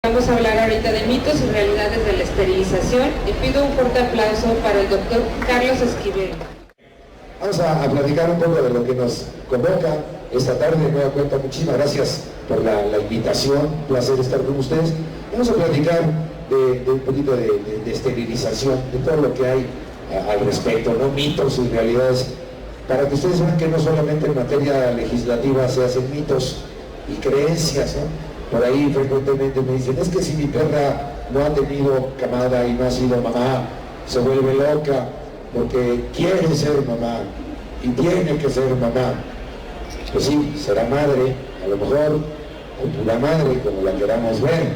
Vamos a hablar ahorita de mitos y realidades de la esterilización y pido un fuerte aplauso para el doctor Carlos Esquivel. Vamos a platicar un poco de lo que nos convoca esta tarde. De nueva cuenta, muchísimas gracias por la invitación, un placer estar con ustedes. Vamos a platicar de un poquito de esterilización, de todo lo que hay al respecto, ¿no? Mitos y realidades, para que ustedes vean que no solamente en materia legislativa se hacen mitos y creencias, ¿no? Por ahí frecuentemente me dicen, es que si mi perra no ha tenido camada y no ha sido mamá, se vuelve loca porque quiere ser mamá y tiene que ser mamá. Pues sí, será madre, a lo mejor, o pura madre, como la queramos ver.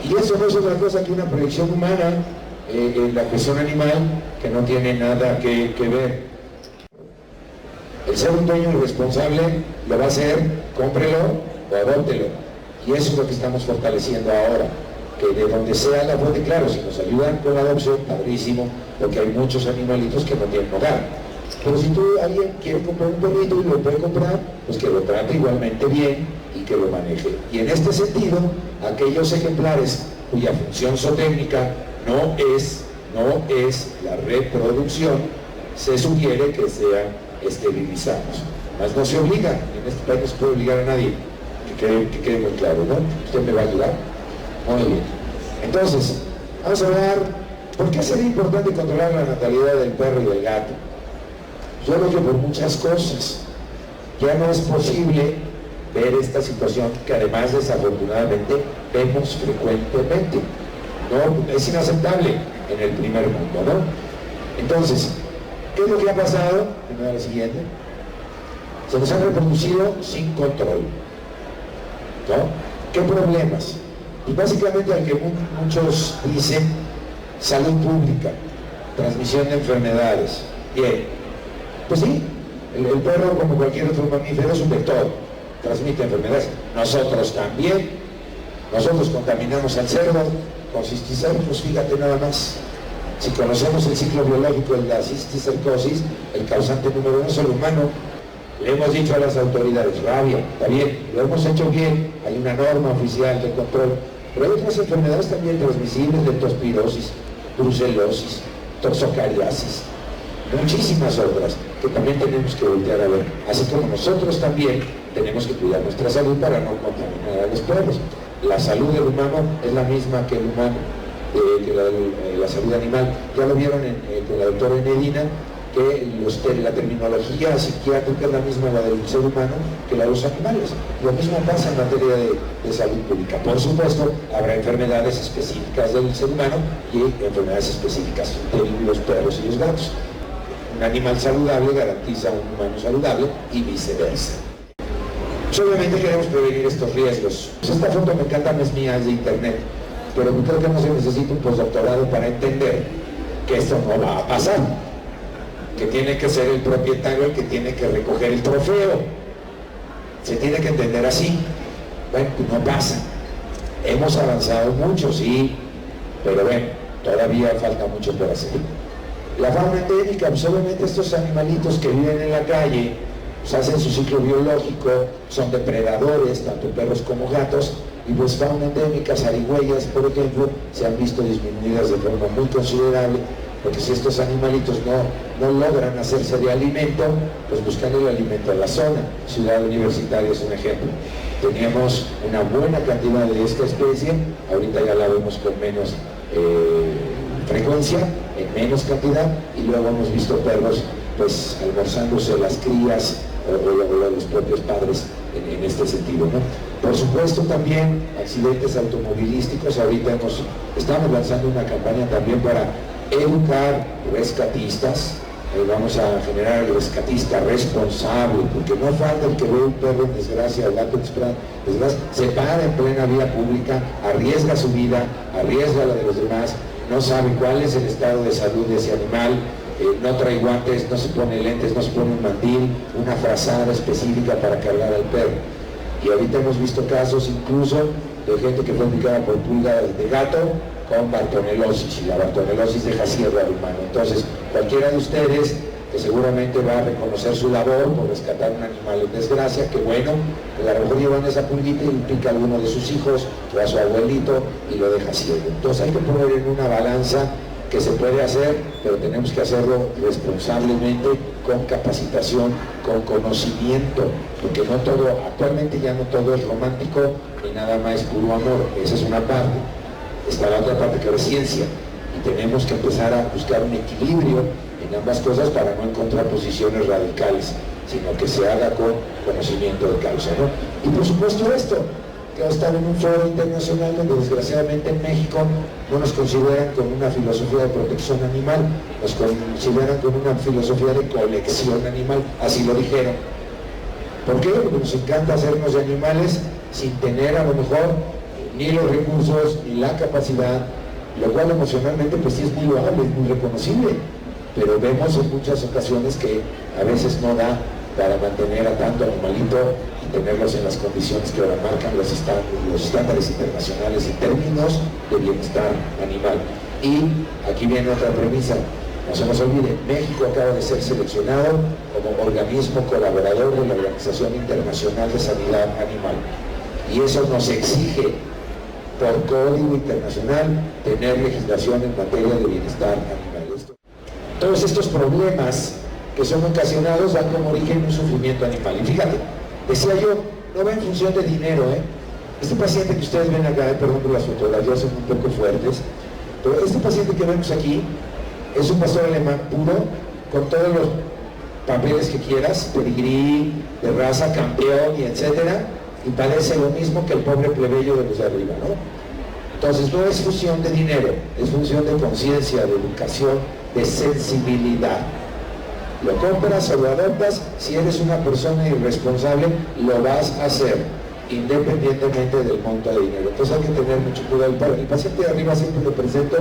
Y eso no es otra cosa que una proyección humana en la cuestión animal que no tiene nada que ver. El ser un dueño irresponsable lo va a hacer, cómprelo o adóptelo. Y eso es lo que estamos fortaleciendo ahora, que de donde sea la fuente, claro, si nos ayudan con la adopción, padrísimo, porque hay muchos animalitos que no tienen hogar. Pero si alguien quiere comprar un perrito y lo puede comprar, pues que lo trate igualmente bien y que lo maneje. Y en este sentido, aquellos ejemplares cuya función zootécnica no es la reproducción, se sugiere que sean esterilizados. Más no se obliga, en este país no se puede obligar a nadie. Que quede muy claro, ¿no? ¿Usted me va a ayudar? Muy bien. Entonces, vamos a hablar, ¿por qué sería importante controlar la natalidad del perro y del gato? Yo creo que por muchas cosas. Ya no es posible ver esta situación que además desafortunadamente vemos frecuentemente. No, es inaceptable en el primer mundo, ¿no? Entonces, ¿qué es lo que ha pasado? Primero la siguiente. Se nos han reproducido sin control, ¿no? ¿Qué problemas? Pues básicamente al que muchos dicen salud pública, transmisión de enfermedades. Bien, pues sí, el perro como cualquier otro mamífero es un vector, transmite enfermedades. Nosotros también, nosotros contaminamos al cerdo con cisticercos, fíjate nada más. Si conocemos el ciclo biológico de la cisticercosis, el causante número 1 es el humano. Le hemos dicho a las autoridades, rabia, está bien, lo hemos hecho bien, hay una norma oficial de control, pero hay otras enfermedades también transmisibles, leptospirosis, brucelosis, toxocariasis, muchísimas otras que también tenemos que voltear a ver, así como nosotros también tenemos que cuidar nuestra salud para no contaminar a los perros. La salud del humano es la misma que el humano, que la salud animal. Ya lo vieron con la doctora Enedina, que la terminología psiquiátrica es la misma la del ser humano que la de los animales. Lo mismo pasa en materia de salud pública. Por supuesto, habrá enfermedades específicas del ser humano y enfermedades específicas de los perros y los gatos. Un animal saludable garantiza un humano saludable y viceversa. Pues obviamente queremos prevenir estos riesgos. Pues esta foto me encanta, no es mía, es de internet, pero creo que no se necesita un postdoctorado para entender que esto no va a pasar, que tiene que ser el propietario el que tiene que recoger el trofeo. Se tiene que entender así. Bueno, pues no pasa. Hemos avanzado mucho, sí, pero bueno, todavía falta mucho por hacer. La fauna endémica, pues obviamente estos animalitos que viven en la calle, pues hacen su ciclo biológico, son depredadores, tanto perros como gatos, y pues fauna endémica, zarigüeyas, por ejemplo, se han visto disminuidas de forma muy considerable, porque si estos animalitos no logran hacerse de alimento, pues buscan el alimento en la zona. Ciudad Universitaria es un ejemplo. Teníamos una buena cantidad de esta especie, ahorita ya la vemos con menos frecuencia, en menos cantidad, y luego hemos visto perros pues almorzándose las crías o los propios padres en este sentido, ¿no? Por supuesto también accidentes automovilísticos. Ahorita estamos lanzando una campaña también para educar rescatistas. Vamos a generar el rescatista responsable, porque no falta el que ve un perro en desgracia, el gato en desgracia, se para en plena vía pública, arriesga su vida, arriesga la de los demás, no sabe cuál es el estado de salud de ese animal, no trae guantes, no se pone lentes, no se pone un mandil, una frazada específica para cargar al perro. Y ahorita hemos visto casos incluso de gente que fue picada por pulgas de gato con bartonelosis, y la bartonelosis deja cierre al humano. Entonces, cualquiera de ustedes que seguramente va a reconocer su labor por rescatar un animal en desgracia, que bueno, que a lo mejor llevan esa pulguita y pica a alguno de sus hijos o a su abuelito y lo deja ciego. Entonces hay que poner en una balanza que se puede hacer, pero tenemos que hacerlo responsablemente, con capacitación, con conocimiento, porque no todo, actualmente ya no todo es romántico ni nada más es puro amor. Esa es una parte. Está la otra parte, que es ciencia, y tenemos que empezar a buscar un equilibrio en ambas cosas para no encontrar posiciones radicales, sino que se haga con conocimiento de causa, ¿no? Y por supuesto esto, que va a estar en un foro internacional donde desgraciadamente en México no nos consideran con una filosofía de protección animal, nos consideran con una filosofía de colección animal, así lo dijeron. ¿Por qué? Porque nos encanta hacernos de animales sin tener a lo mejor ni los recursos ni la capacidad, lo cual emocionalmente pues sí es muy loable, es muy reconocible, pero vemos en muchas ocasiones que a veces no da para mantener a tanto animalito y tenerlos en las condiciones que ahora marcan los estándares internacionales en términos de bienestar animal. Y aquí viene otra premisa, no se nos olvide, México acaba de ser seleccionado como organismo colaborador de la Organización Internacional de Sanidad Animal, y eso nos exige por código internacional tener legislación en materia de bienestar animal. Todos estos problemas que son ocasionados dan como origen un sufrimiento animal. Y fíjate, decía yo, no va en función de dinero, ¿eh? Este paciente que ustedes ven acá, perdón por las fotografías son un poco fuertes, pero este paciente que vemos aquí es un pastor alemán puro, con todos los papeles que quieras, pedigrí, de raza, campeón y etcétera, y padece lo mismo que el pobre plebeyo de los de arriba, ¿no? Entonces no es función de dinero, es función de conciencia, de educación, de sensibilidad. Lo compras o lo adoptas, si eres una persona irresponsable, lo vas a hacer, independientemente del monto de dinero. Entonces hay que tener mucho cuidado. El paciente de arriba siempre lo presento,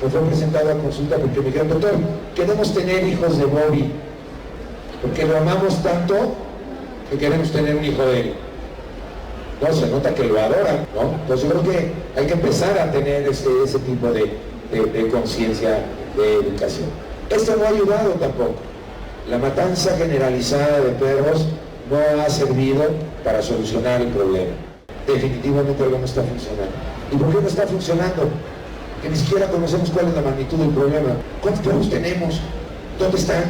me fue presentado a consulta porque me dijeron, doctor, queremos tener hijos de Bobby, porque lo amamos tanto que queremos tener un hijo de él. No, se nota que lo adoran, ¿no? Entonces yo creo que hay que empezar a tener ese tipo de conciencia, de educación. Esto no ha ayudado tampoco. La matanza generalizada de perros no ha servido para solucionar el problema. Definitivamente algo no está funcionando. ¿Y por qué no está funcionando? Que ni siquiera conocemos cuál es la magnitud del problema. ¿Cuántos perros tenemos? ¿Dónde están?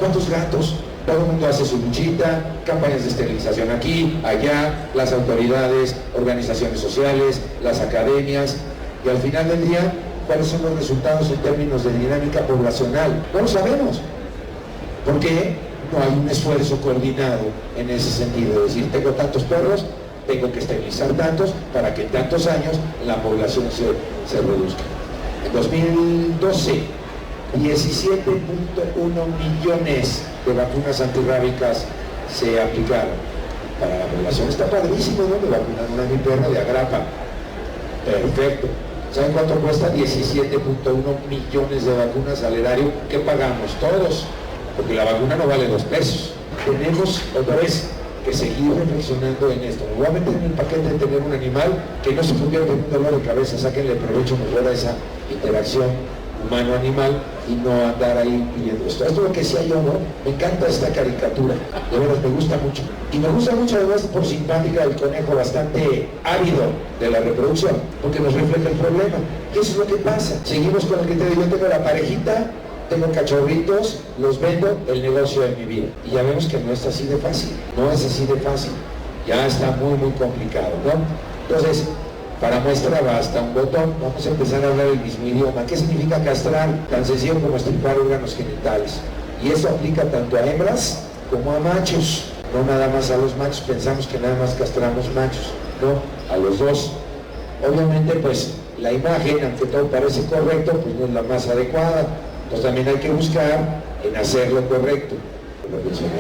¿Cuántos gatos? Todo el mundo hace su luchita, campañas de esterilización aquí, allá, las autoridades, organizaciones sociales, las academias, y al final del día, ¿cuáles son los resultados en términos de dinámica poblacional? No lo sabemos. ¿Por qué? No hay un esfuerzo coordinado en ese sentido. Es decir, tengo tantos perros, tengo que esterilizar tantos para que en tantos años la población se reduzca. En 2012, 17.1 millones de vacunas antirrábicas se aplicaron. Para la población está padrísimo, ¿no? Me vacunaron a mi perro de agrapa. Perfecto. ¿Saben cuánto cuesta? 17.1 millones de vacunas al erario que pagamos todos, porque la vacuna no vale 2 pesos. Tenemos otra vez que seguir reflexionando en esto. Me voy a meter en el paquete de tener un animal que no se convierta en un dolor de cabeza. Sáquenle provecho mejor a esa interacción humano-animal y no andar ahí pidiendo esto. Esto es lo que decía yo, ¿no? Me encanta esta caricatura, de verdad me gusta mucho. Y me gusta mucho además por simpática el conejo bastante ávido de la reproducción, porque nos refleja el problema. ¿Qué es lo que pasa? Seguimos con el criterio, yo tengo la parejita, tengo cachorritos, los vendo, el negocio de mi vida. Y ya vemos que no es así de fácil, no es así de fácil. Ya está muy, muy complicado, ¿no? Entonces, para muestra basta un botón. Vamos a empezar a hablar el mismo idioma. ¿Qué significa castrar? Tan sencillo como estripar órganos genitales. Y eso aplica tanto a hembras como a machos. No nada más a los machos, pensamos que nada más castramos machos. No, a los dos. Obviamente, pues, la imagen, aunque todo parece correcto, pues no es la más adecuada. Entonces también hay que buscar en hacer lo correcto.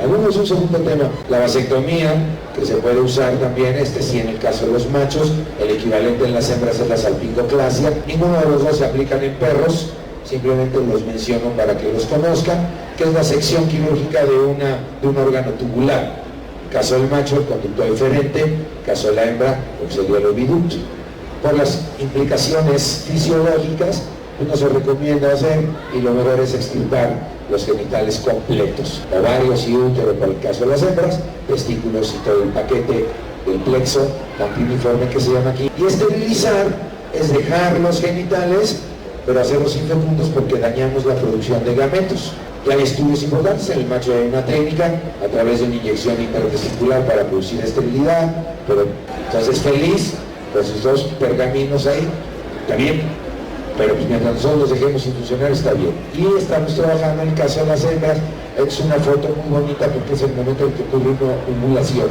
Bueno, es un segundo tema, la vasectomía, que se puede usar también, sí en el caso de los machos, el equivalente en las hembras es la salpingoclasia. Ninguno de los dos se aplican en perros, simplemente los menciono para que los conozcan, que es la sección quirúrgica de un órgano tubular. En el caso del macho, el conducto deferente, en el caso de la hembra, pues sería el oviducto. Por las implicaciones fisiológicas, no se recomienda hacer, y lo mejor es extirpar los genitales completos, ovarios y útero para el caso de las hembras, testículos y todo el paquete del plexo pampiniforme que se llama aquí. Y esterilizar es dejar los genitales, pero hacerlos infecundos porque dañamos la producción de gametos. Y hay estudios importantes. En el macho hay una técnica a través de una inyección intertesticular para producir esterilidad, pero entonces feliz con sus 2 pergaminos ahí, está bien, pero pues mientras nosotros los dejemos sin funcionar está bien. Y estamos trabajando en el caso de las hembras. Es una foto muy bonita porque es el momento en que ocurre una ovulación,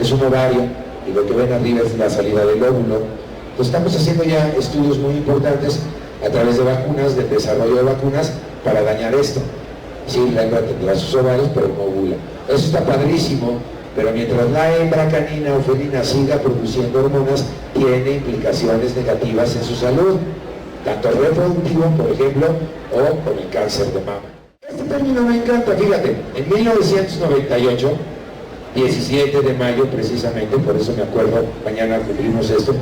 es un ovario y lo que ven arriba es la salida del óvulo. Entonces estamos haciendo ya estudios muy importantes a través de vacunas, del desarrollo de vacunas para dañar esto. Sí, la hembra tendrá sus ovarios, pero no ovula. Eso está padrísimo, pero mientras la hembra canina o felina siga produciendo hormonas, tiene implicaciones negativas en su salud, tanto reproductivo, por ejemplo, o con el cáncer de mama. Este término me encanta, fíjate, en 1998, 17 de mayo precisamente, por eso me acuerdo, mañana cumplimos esto,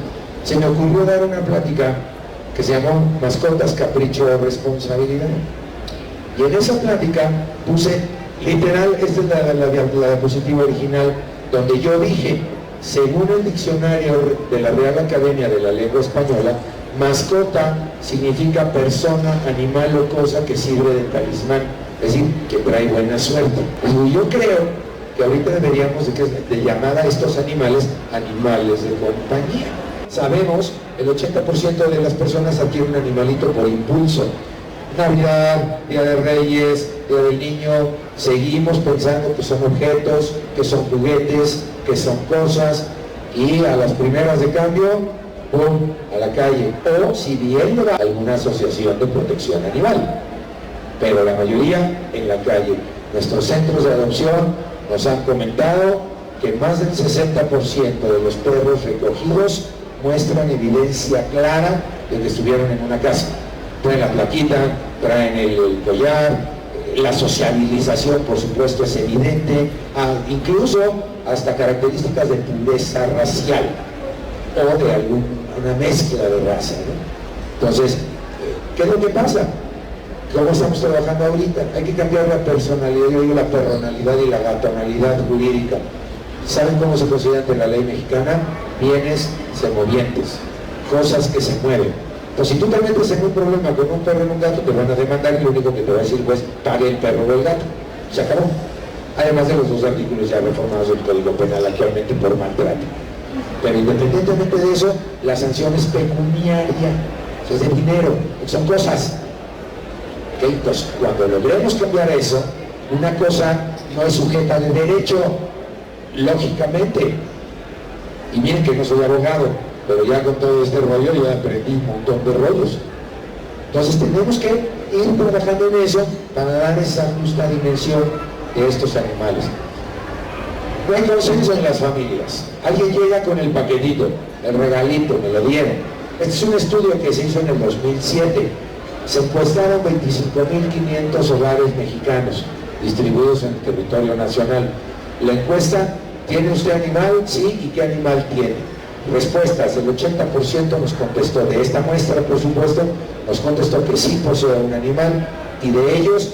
se me ocurrió dar una plática que se llamó Mascotas, Capricho o Responsabilidad. Y en esa plática puse, literal, esta es la diapositiva original, donde yo dije, según el diccionario de la Real Academia de la Lengua Española, mascota significa persona, animal o cosa que sirve de talismán, es decir, que trae buena suerte. Y yo creo que ahorita deberíamos de llamar a estos animales, animales de compañía. Sabemos, el 80% de las personas adquieren un animalito por impulso. Navidad, Día de Reyes, Día del Niño, seguimos pensando que son objetos, que son juguetes, que son cosas, y a las primeras de cambio, ¡pum!, a la calle. O si bien no va a alguna asociación de protección animal, pero la mayoría en la calle. Nuestros centros de adopción nos han comentado que más del 60% de los perros recogidos muestran evidencia clara de que estuvieron en una casa. Traen la plaquita, traen el collar, la sociabilización por supuesto es evidente, incluso hasta características de pureza racial o de alguna mezcla de raza, ¿no? Entonces, ¿qué es lo que pasa? ¿Cómo estamos trabajando ahorita? Hay que cambiar la personalidad, yo digo la personalidad y la gatonalidad jurídica. ¿Saben cómo se considera ante la ley mexicana? Bienes semovientes, cosas que se mueven. Entonces, si tú te metes en un problema con un perro y un gato, te van a demandar y lo único que te va a decir, pues, pague el perro o el gato. Se acabó. Además de los 2 artículos ya reformados del Código Penal actualmente por maltrato. Pero independientemente de eso, la sanción es pecuniaria, es de dinero, son cosas. ¿Okay? Entonces, cuando logremos cambiar eso, una cosa no es sujeta de derecho, lógicamente. Y miren que no soy abogado, pero ya con todo este rollo ya aprendí un montón de rollos. Entonces tenemos que ir trabajando en eso para dar esa justa dimensión de estos animales. No hay consenso en las familias. Alguien llega con el paquetito, el regalito, me lo dieron. Este es un estudio que se hizo en el 2007. Se encuestaron 25.500 hogares mexicanos distribuidos en el territorio nacional. La encuesta, ¿tiene usted animal? Sí, ¿y qué animal tiene? Respuestas, el 80% nos contestó, de esta muestra por supuesto, nos contestó que sí posee un animal, y de ellos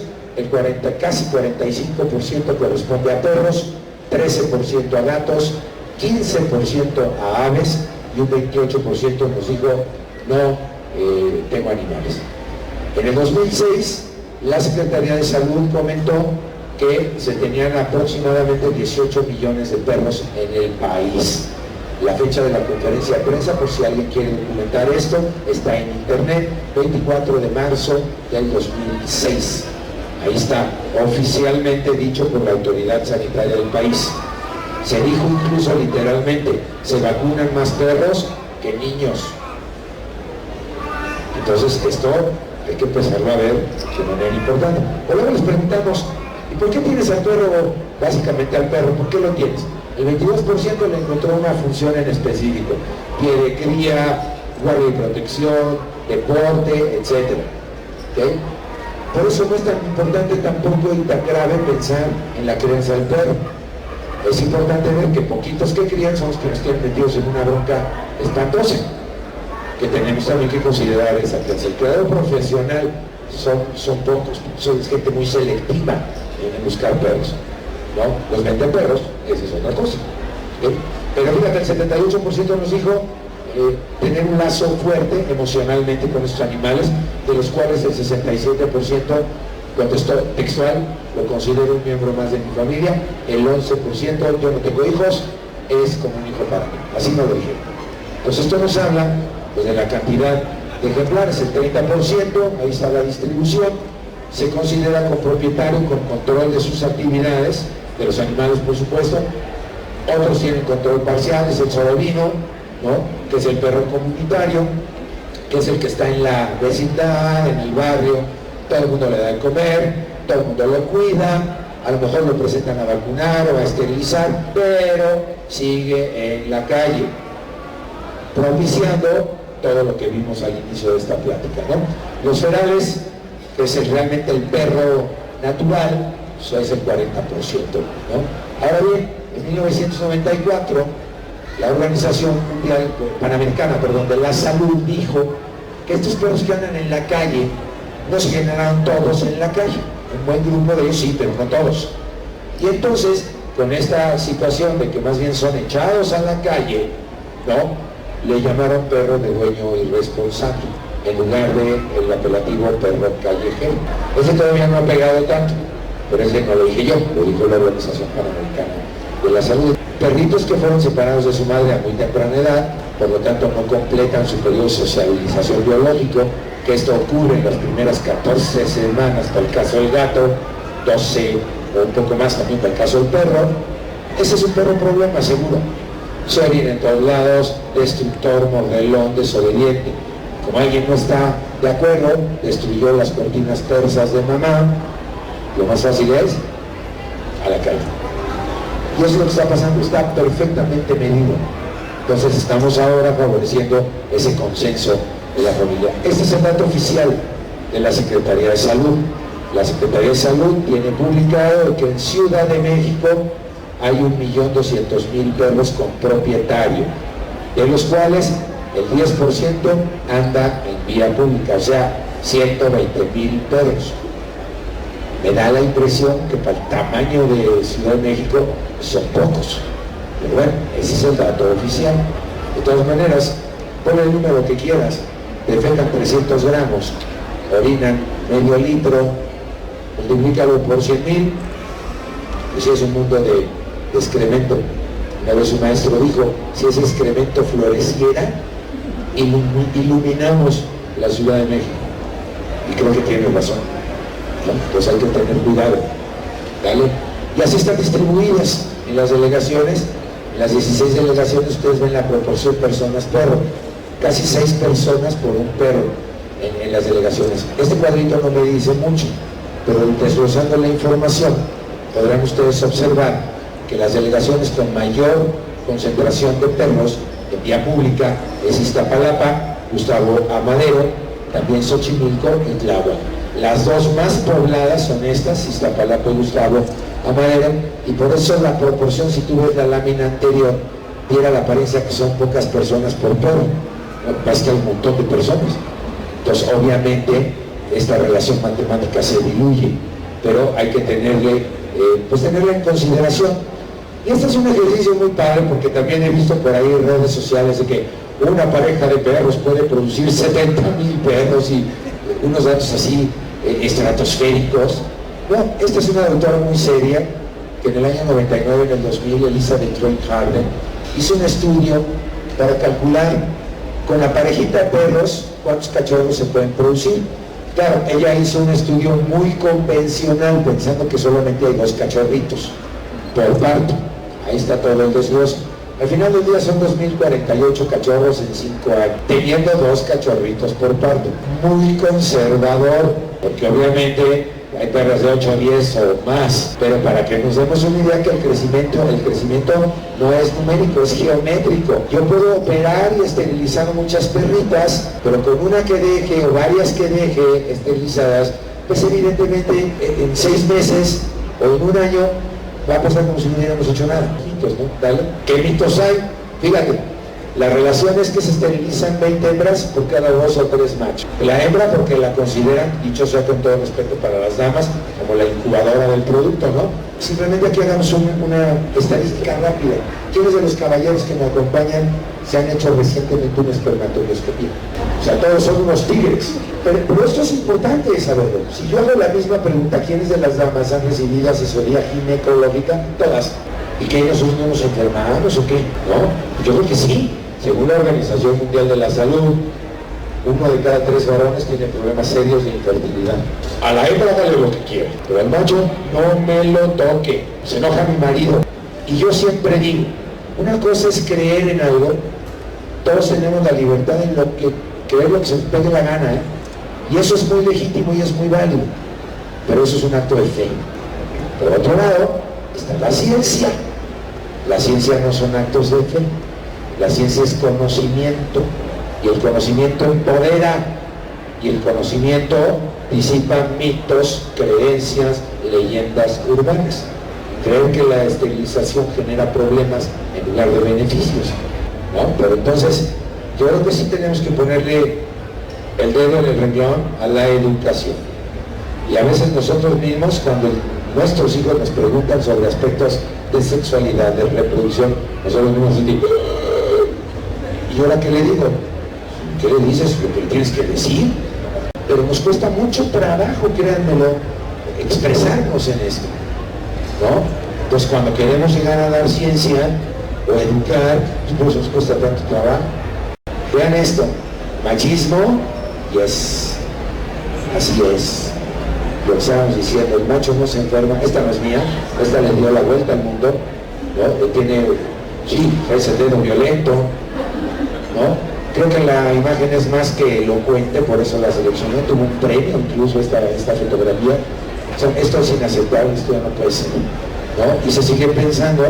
casi 45% corresponde a perros, 13% a gatos, 15% a aves y un 28% nos dijo no tengo animales. En el 2006 la Secretaría de Salud comentó que se tenían aproximadamente 18 millones de perros en el país. La fecha de la conferencia de prensa, por si alguien quiere documentar esto, está en internet, 24 de marzo del 2006. Ahí está, oficialmente dicho por la autoridad sanitaria del país. Se dijo incluso literalmente, se vacunan más perros que niños. Entonces esto hay que empezarlo a ver de manera importante. O luego les preguntamos, ¿y por qué tienes al perro? Básicamente al perro, ¿por qué lo tienes? El 22% le encontró una función en específico, pie de cría, guardia y protección, deporte, etc. ¿Okay? Por eso no es tan importante tampoco y tan grave pensar en la crianza del perro. Es importante ver que poquitos que crían son los que nos tienen metidos en una bronca espantosa. que tenemos también que considerar esa clase. El criadero profesional son pocos, son gente muy selectiva en buscar perros, ¿no? Los venden perros, esa es otra cosa, ¿sí? Pero fíjate, el 78% nos dijo tener un lazo fuerte emocionalmente con estos animales, de los cuales el 67% contestó textual: lo considero un miembro más de mi familia. El 11%, yo no tengo hijos, es como un hijo para mí, así no lo dije. Entonces esto nos habla pues, de la cantidad de ejemplares. El 30%, ahí está la distribución, se considera copropietario con control de sus actividades, de los animales por supuesto. Otros tienen control parcial, es el sobovino, ¿no? Que es el perro comunitario, que es el que está en la vecindad, en el barrio, todo el mundo le da de comer, todo el mundo lo cuida, a lo mejor lo presentan a vacunar o a esterilizar, pero sigue en la calle, propiciando todo lo que vimos al inicio de esta plática, ¿no? Los ferales, que es realmente el perro natural, eso es el 40%, ¿no? Ahora bien, en 1994, la Organización Mundial Panamericana de la Salud dijo que estos perros que andan en la calle no se generaron todos en la calle, un buen grupo de ellos sí, pero no todos. Y entonces, con esta situación de que más bien son echados a la calle, ¿no? Le llamaron perro de dueño irresponsable, en lugar del apelativo perro callejero. Ese todavía no ha pegado tanto, pero ese no lo dije yo, lo dijo la Organización Panamericana de la Salud. Perritos que fueron separados de su madre a muy temprana edad, por lo tanto no completan su periodo de socialización biológico, que esto ocurre en las primeras 14 semanas para el caso del gato, 12 o un poco más también para el caso del perro. Ese es un perro problema seguro. Se orina en todos lados, destructor, mordelón, desobediente. Como alguien no está de acuerdo, destruyó las cortinas persas de mamá, lo más fácil es a la calle. Y eso es lo que está pasando, está perfectamente medido. Entonces estamos ahora favoreciendo ese consenso de la familia. Este es el dato oficial de la Secretaría de Salud. La Secretaría de Salud tiene publicado que en Ciudad de México hay 1.200.000 perros con propietario, de los cuales el 10% anda en vía pública, o sea, 120.000 perros. Me da la impresión que para el tamaño de Ciudad de México son pocos. Pero bueno, ese es el dato oficial. De todas maneras, pon el número que quieras. Defecan 300 gramos, orinan medio litro, multiplícalo por 100.000, y si es un mundo de excremento. Una vez un maestro dijo, si ese excremento floreciera, iluminamos la Ciudad de México. Y creo que tiene razón, ¿no? Pues hay que tener cuidado, ¿vale? Y así están distribuidas en las delegaciones. En las 16 delegaciones ustedes ven la proporción personas-perro, casi 6 personas por un perro en las delegaciones. Este cuadrito no me dice mucho, pero desglosando la información podrán ustedes observar que las delegaciones con mayor concentración de perros en vía pública es Iztapalapa, Gustavo Amadero, también Xochimilco y Tláhuac. Las dos más pobladas son estas, Iztapalapa y Gustavo Amadero, y por eso la proporción, si tú ves la lámina anterior, diera la apariencia que son pocas personas por perro. Lo que pasa es que hay un montón de personas. Entonces, obviamente, esta relación matemática se diluye, pero hay que tenerla en consideración. Y este es un ejercicio muy padre, porque también he visto por ahí en redes sociales de que una pareja de perros puede producir 70.000 perros y unos datos así estratosféricos. No, esta es una doctora muy seria que en el año 99, en el 2000, Elizabeth Troy Harden, hizo un estudio para calcular con la parejita de perros cuántos cachorros se pueden producir. Claro, ella hizo un estudio muy convencional, pensando que solamente hay 2 cachorritos por parto. Ahí está todo el desgloso. Al final del día son 2.048 cachorros en 5 años, teniendo 2 cachorritos por parto. Muy conservador, porque obviamente hay perros de 8 a 10 o más, pero para que nos demos una idea que el crecimiento no es numérico, es geométrico. Yo puedo operar y esterilizar muchas perritas, pero con una que deje o varias que deje esterilizadas, pues evidentemente en 6 meses o en un año va a pasar como si no hubiéramos hecho nada. Mitos, ¿no? ¿Qué mitos hay? Fíjate, La relación es que se esterilizan 20 hembras por cada 2 o 3 machos. La hembra porque la consideran, dicho sea con todo respeto para las damas, como la incubadora del producto, ¿no? Simplemente aquí hagamos una estadística rápida. ¿Quiénes de los caballeros que me acompañan se han hecho recientemente una espermatobioscopía? O sea, todos son unos tigres. Pero esto es importante saberlo. Si yo hago la misma pregunta, ¿quiénes de las damas han recibido asesoría ginecológica? Todas. ¿Y que ellos no nos enfermamos o qué? No, yo creo que sí. Según la Organización Mundial de la Salud, 1 de cada 3 varones tiene problemas serios de infertilidad. A la hembra dale lo que quiera, pero al macho no me lo toque. Se enoja mi marido. Y yo siempre digo, una cosa es creer en algo, todos tenemos la libertad en lo que creer lo que se nos pegue la gana, ¿eh? Y eso es muy legítimo y es muy válido, pero eso es un acto de fe. Por otro lado, está la ciencia. La ciencia no son actos de fe. La ciencia es conocimiento, y el conocimiento empodera, y el conocimiento disipa mitos, creencias, leyendas urbanas. Creen que la esterilización genera problemas en lugar de beneficios, ¿no? Pero entonces, yo creo que sí tenemos que ponerle el dedo en el renglón a la educación. Y a veces nosotros mismos, cuando nuestros hijos nos preguntan sobre aspectos de sexualidad, de reproducción, nosotros mismos decimos, ¿y ahora qué le digo? ¿Qué le dices? Lo que le tienes que decir. Pero nos cuesta mucho trabajo, créanmelo, expresarnos en esto, ¿no? Entonces cuando queremos llegar a dar ciencia o educar, pues nos cuesta tanto trabajo. Vean esto, machismo, y así es. Lo que estábamos diciendo, el macho no se enferma, esta no es mía, esta le dio la vuelta al mundo, ¿no? Tiene, sí, es el dedo violento, ¿no? Creo que la imagen es más que elocuente, por eso la seleccioné, tuvo un premio incluso esta fotografía. O sea, esto es inaceptable, esto ya no puede ser, ¿no? Y se sigue pensando,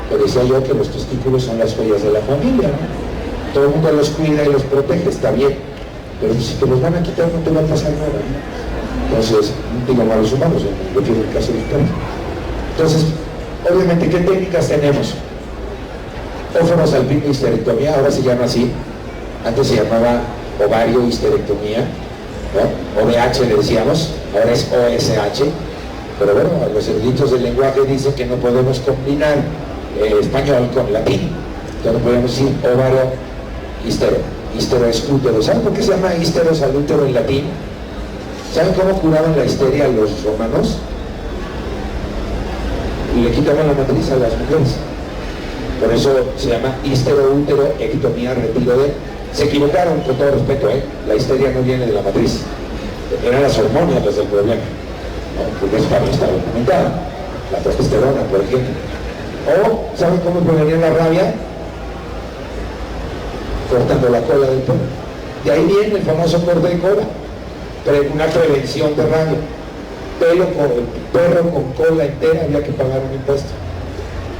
que decía yo, que los testículos son las joyas de la familia, ¿no? Todo el mundo los cuida y los protege, está bien, pero si te los van a quitar no te va a pasar nada, ¿no? Entonces, no digo malos humanos, prefiero el caso de ustedes. Entonces, obviamente, ¿qué técnicas tenemos? Óforos alpino histerectomía, ahora se llama así, antes se llamaba ovario histerectomía, ¿no? OVH le decíamos, ahora es OSH, pero bueno, los eruditos del lenguaje dicen que no podemos combinar español con latín, entonces no podemos decir ovario histero es útero. ¿Saben por qué se llama histeros al útero en latín? ¿Saben cómo curaban la histeria los romanos? Y le quitaban la matriz a las mujeres. Por eso se llama histeroúteroectomía, retiro de... Se equivocaron, con todo respeto, ¿eh? La histeria no viene de la matriz. Eran las hormonas las del problema, ¿no? Porque eso también está documentado. La testosterona, por ejemplo. O, ¿saben cómo prevenir la rabia? Cortando la cola del perro. De ahí viene el famoso corte de cola. Una prevención de rabia. Perro con cola entera había que pagar un impuesto.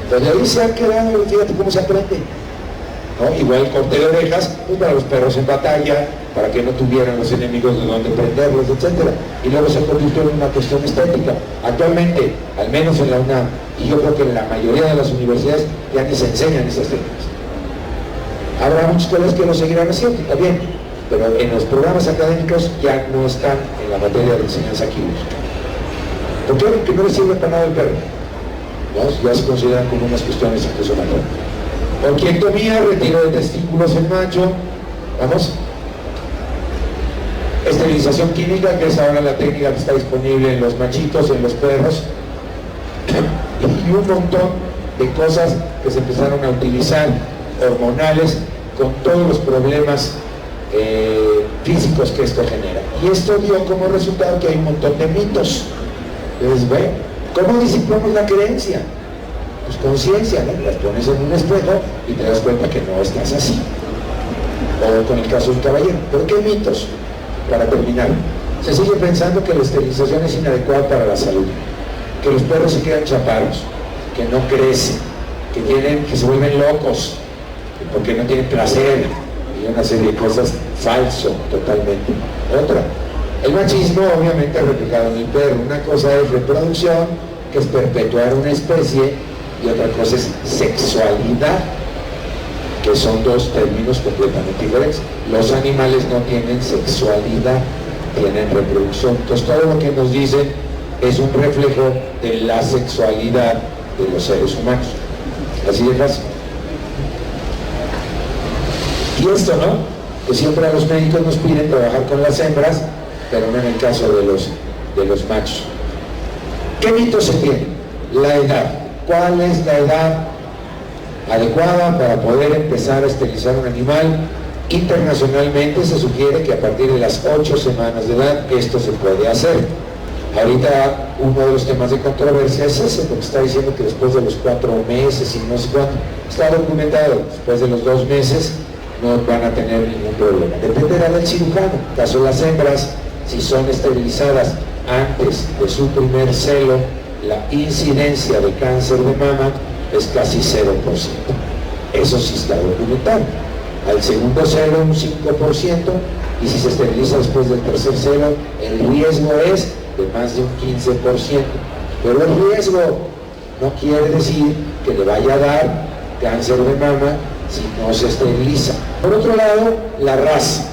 Entonces ahí se ha quedado, fíjate cómo se aprende, ¿no? Igual el corte de orejas, pues para los perros en batalla, para que no tuvieran los enemigos de donde prenderlos, etc. Y luego se convirtió en una cuestión estética. Actualmente, al menos en la UNAM, y yo creo que en la mayoría de las universidades, ya ni se enseñan esas técnicas. Habrá muchas escuelas que lo seguirán haciendo, está bien, pero en los programas académicos ya no están en la materia de enseñanza quirúrgica. ¿Por qué? Porque no le sirve para nada el perro, ¿no? Ya se consideran como unas cuestiones incluso mayores. Orquiectomía, retiro de testículos en macho, vamos. Esterilización química, que es ahora la técnica que está disponible en los machitos, en los perros, y un montón de cosas que se empezaron a utilizar, hormonales, con todos los problemas físicos que esto genera. Y esto dio como resultado que hay un montón de mitos. Entonces, bueno, ¿cómo disipamos la creencia? Pues conciencia, ¿no? Las pones en un espejo y te das cuenta que no estás así. O con el caso de un caballero. ¿Pero qué mitos? Para terminar, se sigue pensando que la esterilización es inadecuada para la salud, que los perros se quedan chaparros, que no crecen, que se vuelven locos, porque no tienen placer, y una serie de cosas falso totalmente. Otra, el machismo obviamente reflejado en el perro. Una cosa es reproducción, que es perpetuar una especie, y otra cosa es sexualidad. que son dos términos completamente diferentes. Los animales no tienen sexualidad, tienen reproducción. Entonces todo lo que nos dicen es un reflejo de la sexualidad de los seres humanos. Así de fácil. Y esto, ¿no? Que siempre a los médicos nos piden trabajar con las hembras, pero no en el caso de los machos. ¿Qué mito se tiene? La edad. ¿Cuál es la edad adecuada para poder empezar a esterilizar un animal? Internacionalmente se sugiere que a partir de las 8 semanas de edad esto se puede hacer. Ahorita uno de los temas de controversia es ese, porque está diciendo que después de los 4 meses y no sé cuánto, está documentado, después de los 2 meses no van a tener ningún problema. Dependerá del cirujano. En el caso de las hembras, si son esterilizadas antes de su primer celo, la incidencia de cáncer de mama es casi 0%. Eso sí está documentado. Al segundo celo un 5%, y si se esteriliza después del tercer celo, el riesgo es de más de un 15%. Pero el riesgo no quiere decir que le vaya a dar cáncer de mama si no se esteriliza. Por otro lado, la raza.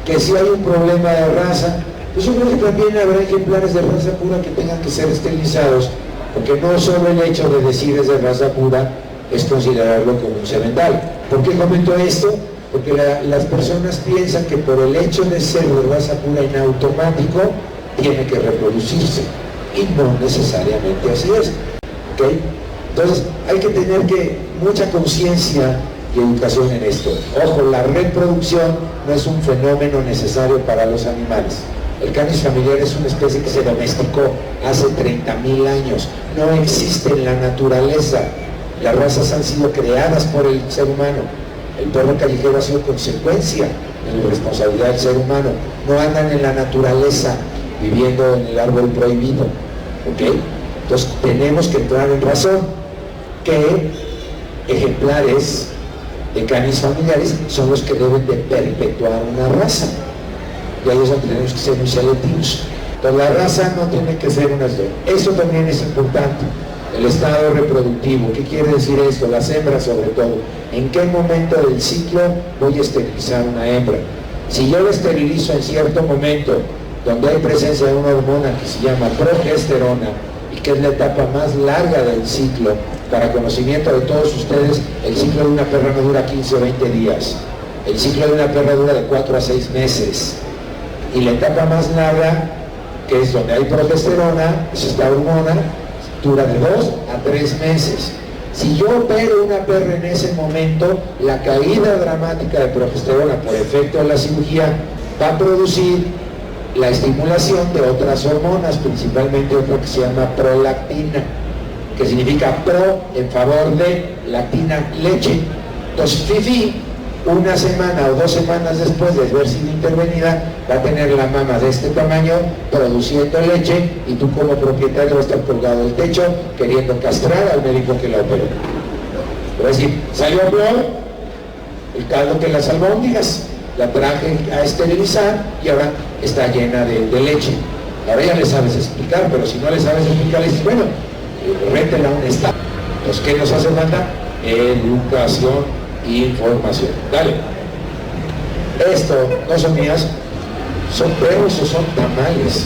Que si hay un problema de raza, pues yo creo que también habrá ejemplares de raza pura que tengan que ser esterilizados, porque no solo el hecho de decir es de raza pura es considerarlo como un semental. ¿Por qué comento esto? Porque las personas piensan que por el hecho de ser de raza pura en automático tiene que reproducirse, y no necesariamente así es. ¿Okay? Entonces hay que tener mucha conciencia y educación en esto. Ojo, la reproducción no es un fenómeno necesario para los animales. El canis familiar es una especie que se domesticó hace 30.000 años, no existe en la naturaleza. Las razas han sido creadas por el ser humano. El perro callejero ha sido consecuencia de la responsabilidad del ser humano. No andan en la naturaleza viviendo en el árbol prohibido. ¿Ok? Entonces tenemos que entrar en razón que ejemplares de canis familiares son los que deben de perpetuar una raza. Y ahí es donde tenemos que ser muy selectivos. Entonces la raza no tiene que ser una sola. Eso también es importante. El estado reproductivo, ¿qué quiere decir esto? Las hembras sobre todo. ¿En qué momento del ciclo voy a esterilizar una hembra? Si yo la esterilizo en cierto momento, donde hay presencia de una hormona que se llama progesterona, y que es la etapa más larga del ciclo, para conocimiento de todos ustedes, el ciclo de una perra no dura 15 o 20 días. El ciclo de una perra dura de 4 a 6 meses. Y la etapa más larga, que es donde hay progesterona, es esta hormona, dura de 2 a 3 meses. Si yo opero una perra en ese momento, la caída dramática de progesterona por efecto de la cirugía va a producir la estimulación de otras hormonas, principalmente otra que se llama prolactina, que significa pro en favor de lactina, leche. Entonces Fifi, una semana o 2 semanas después de haber sido intervenida, va a tener la mama de este tamaño produciendo leche, y tú como propietario vas a estar colgado del techo queriendo castrar al médico que la operó. Es decir, salió peor el caldo que las albóndigas. La traje a esterilizar y ahora está llena de leche. Ahora ya le sabes explicar, pero si no le sabes explicar, le dices, bueno, rétela a un estado. Entonces, ¿qué nos hace falta? Educación, información. Dale. Esto no son mías, son perros o son tamales,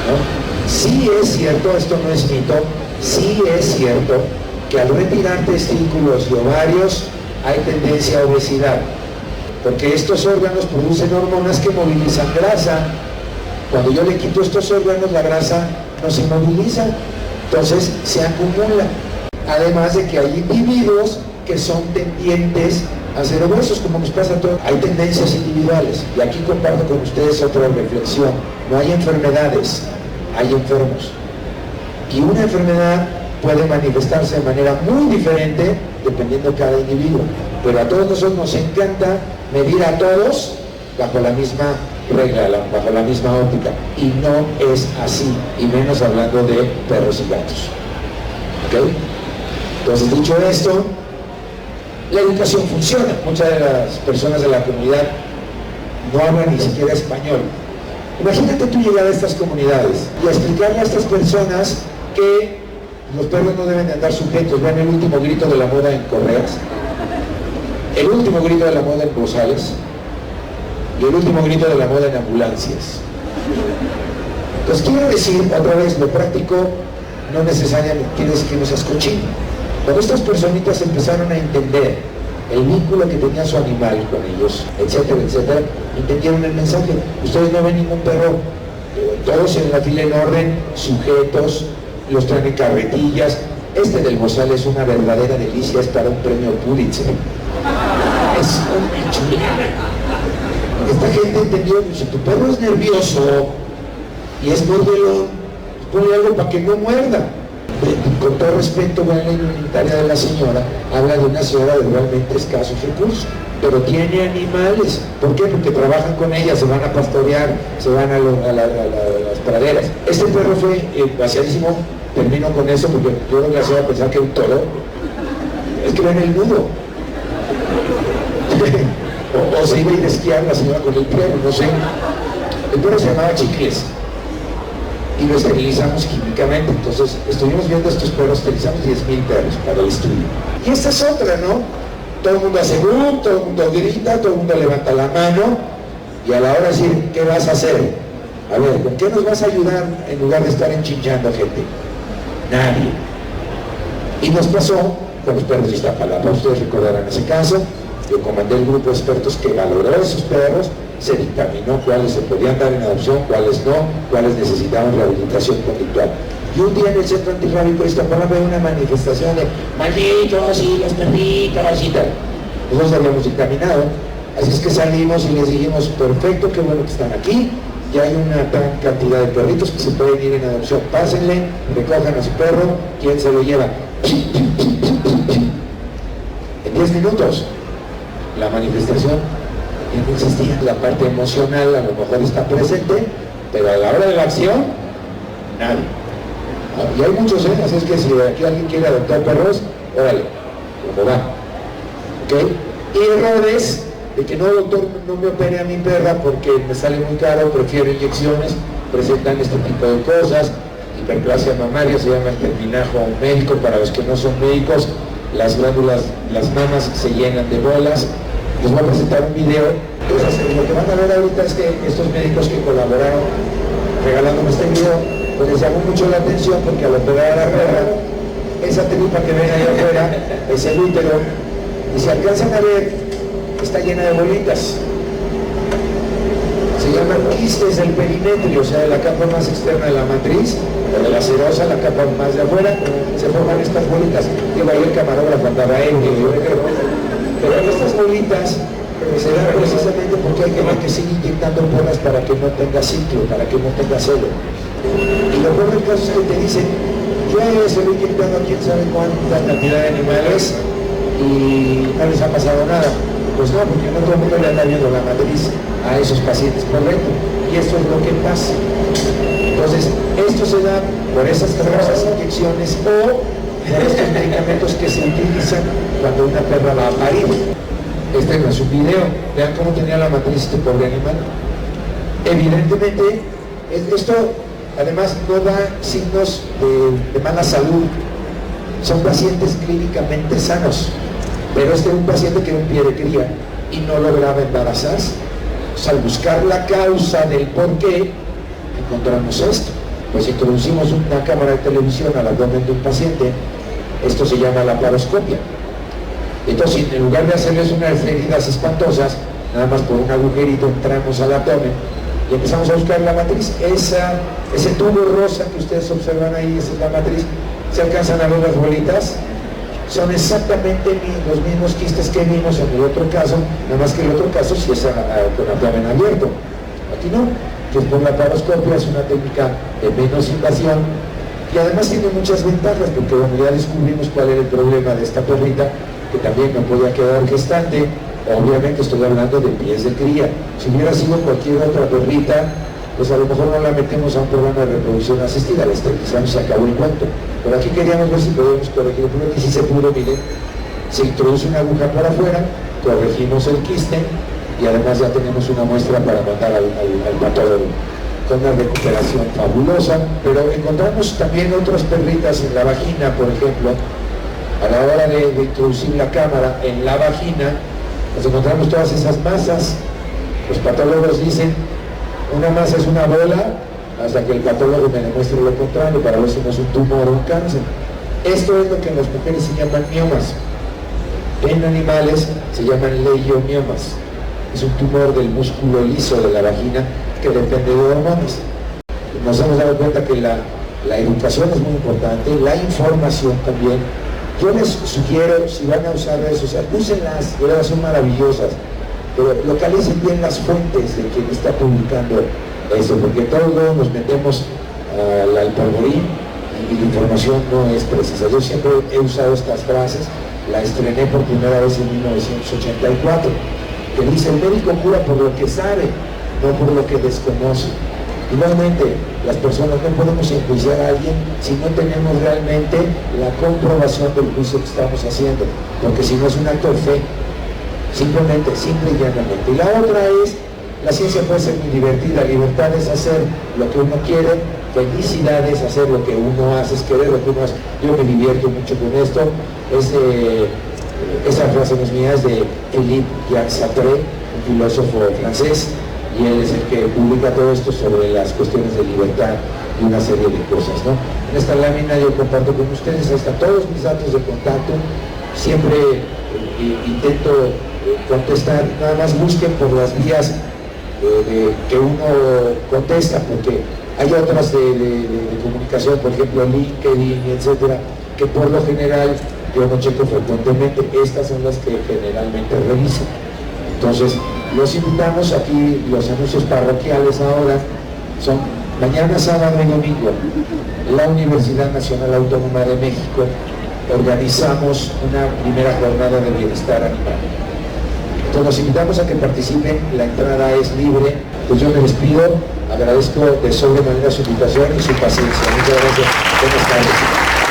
¿no? Sí es cierto, esto no es mito, sí es cierto que al retirar testículos y ovarios hay tendencia a obesidad, porque estos órganos producen hormonas que movilizan grasa. Cuando yo le quito estos órganos, la grasa no se moviliza, entonces se acumula. Además de que hay individuos que son tendientes a ser obesos, como nos pasa a todos. Hay tendencias individuales, y aquí comparto con ustedes otra reflexión. No hay enfermedades, hay enfermos. Y una enfermedad puede manifestarse de manera muy diferente dependiendo de cada individuo. Pero a todos nosotros nos encanta medir a todos bajo la misma regla, bajo la misma óptica. Y no es así, y menos hablando de perros y gatos. ¿Ok? Entonces, dicho esto, la educación funciona. Muchas de las personas de la comunidad no hablan ni siquiera español. Imagínate tú llegar a estas comunidades y explicarle a estas personas que los perros no deben de andar sujetos. Vean el último grito de la moda en correas. el último grito de la moda en Rosales y el último grito de la moda en ambulancias. Entonces quiero decir, otra vez, lo práctico no necesariamente quiere decir que no seas cochino. Cuando estas personitas empezaron a entender el vínculo que tenía su animal con ellos, etcétera, etcétera, entendieron el mensaje. Ustedes no ven ningún perro, todos en la fila en orden, sujetos, los traen en carretillas. Este del bozal es una verdadera delicia, es para un premio Pulitzer. Es una chulada. Esta gente entendió, si tu perro es nervioso y es mordelón, ponle algo para que no muerda. Con todo respeto, la ley unitaria de la señora habla de una señora de realmente escasos recursos, pero tiene animales. ¿Por qué? Porque trabajan con ella, se van a pastorear, se van a las praderas. Este perro fue vaciadísimo, termino con eso porque yo no le hacía pensar que era un toro. Es que ven el nudo. o se iba a ir a esquiar la señora con el perro, no sé. El perro se llamaba Chicles y lo esterilizamos químicamente. Entonces estuvimos viendo estos perros, esterilizamos 10,000 perros para el estudio. Y esta es otra, ¿no? Todo el mundo hace boom, todo el mundo grita, todo el mundo levanta la mano, y a la hora de decir, ¿qué vas a hacer? A ver, ¿con qué nos vas a ayudar en lugar de estar enchinchando a gente? Nadie. Y nos pasó con los perros de Iztapalapa. Ustedes recordarán ese caso. Yo comandé el grupo de expertos que valoró esos perros, se dictaminó cuáles se podían dar en adopción, cuáles no, cuáles necesitaban rehabilitación conductual. Y un día en el centro antirrábico de Iztapalapa había una manifestación de malditos y los perritos y tal. Nosotros habíamos dictaminado, así es que salimos y les dijimos, perfecto, qué bueno que están aquí, ya hay una gran cantidad de perritos que se pueden ir en adopción, pásenle, recojan a su perro, ¿quién se lo lleva? En 10 minutos la manifestación ya no existía. La parte emocional a lo mejor está presente, pero a la hora de la acción, nadie. Y hay muchos, así es que si aquí alguien quiere adoptar perros, órale, como va. ¿Ok? Y errores de que no, doctor, no me opere a mi perra porque me sale muy caro, prefiero inyecciones, presentan este tipo de cosas. Hiperplasia mamaria se llama el terminajo médico. Para los que no son médicos, las glándulas, las mamas se llenan de bolas. Les voy a presentar un video. Entonces, lo que van a ver ahorita es que estos médicos que colaboraron regalándome este video, pues les llamó mucho la atención porque al operar a la perra, esa tripa que ven ahí afuera es el útero, y si alcanzan a ver, está llena de bolitas. Se llaman quistes del perimetrio, o sea, de la capa más externa de la matriz, o de la serosa, la capa más de afuera, se forman estas bolitas. Digo, ahí el camarógrafo andaba pero estas bolitas se dan precisamente porque hay que seguir inyectando porras para que no tenga ciclo, para que no tenga celo. Y lo peor del caso es que te dicen, yo se lo he inyectado a quién sabe cuánta cantidad de animales y no les ha pasado nada. Pues no, porque no todo el mundo le anda viendo la matriz a esos pacientes, correcto. Y esto es lo que pasa. Entonces, esto se da por esas famosas inyecciones o por estos medicamentos que se utilizan cuando una perra va a parir. Este no es un video, vean cómo tenía la matriz este pobre animal. Evidentemente, esto además no da signos de mala salud. Son pacientes clínicamente sanos, pero este es un paciente que era un pie de cría y no lograba embarazarse. Entonces, al buscar la causa del por qué, encontramos esto. Pues introducimos una cámara de televisión al abdomen de un paciente. Esto se llama la paroscopia. Entonces, en lugar de hacerles unas heridas espantosas, nada más por un agujerito entramos al abdomen y empezamos a buscar la matriz. Ese tubo rosa que ustedes observan ahí, esa es la matriz. ¿Se alcanzan a ver las bolitas? Son exactamente los mismos quistes que vimos en el otro caso, nada más que el otro caso sí es con abdomen abierto. Aquí no, que es por la paroscopia, es una técnica de menos invasión y además tiene muchas ventajas, porque bueno, ya descubrimos cuál era el problema de esta perrita, que también no podía quedar gestante. Obviamente estoy hablando de pies de cría. Si hubiera sido cualquier otra perrita, pues a lo mejor no la metemos a un programa de reproducción asistida, la esterilizamos y se acabó el cuento. Pero aquí queríamos ver si podemos corregir el problema, y si se pudo, miren, se introduce una aguja por afuera, corregimos el quiste y además ya tenemos una muestra para mandar al patólogo con una recuperación fabulosa. Pero encontramos también otras perritas en la vagina, por ejemplo. A la hora de introducir la cámara en la vagina, nos encontramos todas esas masas. Los patólogos dicen, una masa es una bola, hasta que el patólogo me demuestre lo contrario, para ver si no es un tumor o un cáncer. Esto es lo que en las mujeres se llaman miomas. En animales se llaman leiomiomas. Es un tumor del músculo liso de la vagina que depende de hormonas. Nos hemos dado cuenta que la educación es muy importante, la información también. Yo les sugiero, si van a usar redes sociales, úsenlas, de verdad son maravillosas, pero localicen bien las fuentes de quien está publicando esto, porque todos nos metemos al polvorín y la información no es precisa. Yo siempre he usado estas frases, la estrené por primera vez en 1984, que dice: el médico cura por lo que sabe, no por lo que desconoce. Igualmente, las personas no podemos enjuiciar a alguien si no tenemos realmente la comprobación del juicio que estamos haciendo, porque si no es un acto de fe, simplemente, simple y llanamente. Y la otra es, la ciencia puede ser muy divertida, libertad es hacer lo que uno quiere, felicidad es hacer lo que uno hace, es querer lo que uno hace. Yo me divierto mucho con esto, esa frase no es mía, es de Philippe Jacques Sartre, un filósofo francés, y él es el que publica todo esto sobre las cuestiones de libertad y una serie de cosas, ¿no? En esta lámina yo comparto con ustedes, ahí están todos mis datos de contacto, siempre intento contestar, nada más busquen por las vías que uno contesta, porque hay otras de comunicación, por ejemplo LinkedIn, etcétera, que por lo general yo no checo frecuentemente. Estas son las que generalmente reviso. Entonces, los invitamos aquí, los anuncios parroquiales ahora son mañana, sábado y domingo. La Universidad Nacional Autónoma de México organizamos una primera jornada de bienestar animal. Entonces, los invitamos a que participen, la entrada es libre. Pues yo me despido, agradezco de sobremanera su invitación y su paciencia. Muchas gracias. Buenas tardes.